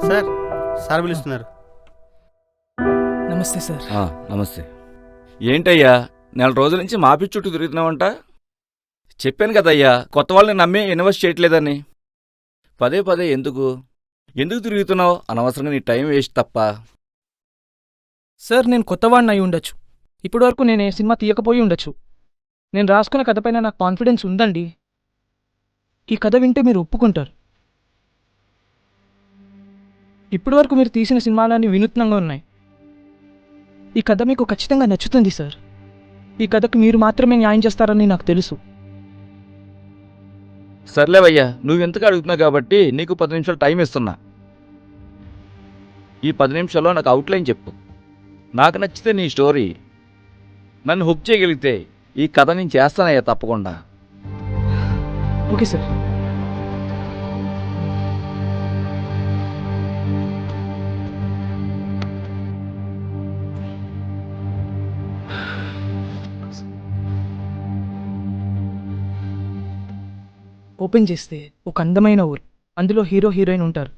Sir sir పిలుస్తున్నారు. నమస్తే sir. నమస్తే. ఏంటయ్యా నెల రోజుల నుంచి మాపి చుట్టూ తిరుగుతున్నావంట? చెప్పాను కదయ్యా కొత్త వాళ్ళని నమ్మి ఇన్వెస్ట్ చేయట్లేదని. పదే పదే ఎందుకు తిరుగుతున్నావు? అనవసరంగా నీ టైం వేస్ట్ తప్ప. సార్ నేను కొత్తవాడిని అయి ఉండొచ్చు. ఇప్పటివరకు నేను ఏ సినిమా తీయకపోయి ఉండొచ్చు. నేను రాసుకున్న కథపైన నాకు కాన్ఫిడెన్స్ ఉందండి. ఈ కథ వింటే మీరు ఒప్పుకుంటారు. ఇప్పటివరకు మీరు తీసిన సినిమాలన్నీ వినూత్నంగా ఉన్నాయి. ఈ కథ మీకు ఖచ్చితంగా నచ్చుతుంది సార్. ఈ కథకు మీరు మాత్రమే న్యాయం చేస్తారని నాకు తెలుసు. సర్లేవయ్యా, నువ్వెంతగా అడుగుతున్నావు కాబట్టి నీకు 10 నిమిషాలు టైం ఇస్తున్నా. ఈ 10 నిమిషాల్లో నాకు అవుట్లైన్ చెప్పు. నాకు నచ్చితే నీ స్టోరీ నన్ను హుక్ చేయగలిగితే ఈ కథ నేను చేస్తానయ్యా తప్పకుండా. Okay sir. ఓపెన్ చేస్తే ఒక అందమైన ఊరు, అందులో హీరో హీరోయిన్ ఉంటారు.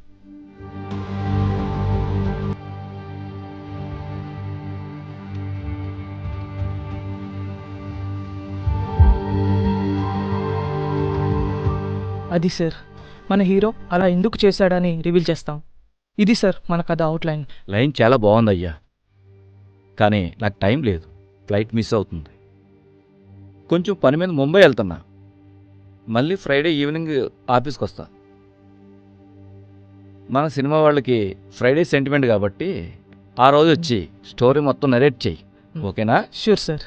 అది సార్ మన హీరో అలా ఎందుకు చేశాడని రివీల్ చేస్తాం. ఇది సార్ మన కథ అవుట్లైన్. లైన్ చాలా బాగుందయ్యా, కానీ నాకు టైం లేదు. ఫ్లైట్ మిస్ అవుతుంది. కొంచెం పని మీద ముంబై వెళ్తున్నా. మళ్ళీ ఫ్రైడే ఈవినింగ్ ఆఫీస్కి వస్తా. మన సినిమా వాళ్ళకి ఫ్రైడే సెంటిమెంట్ కాబట్టి ఆ రోజు వచ్చి స్టోరీ మొత్తం నరేట్ చెయ్యి. ఓకేనా? Sure sir.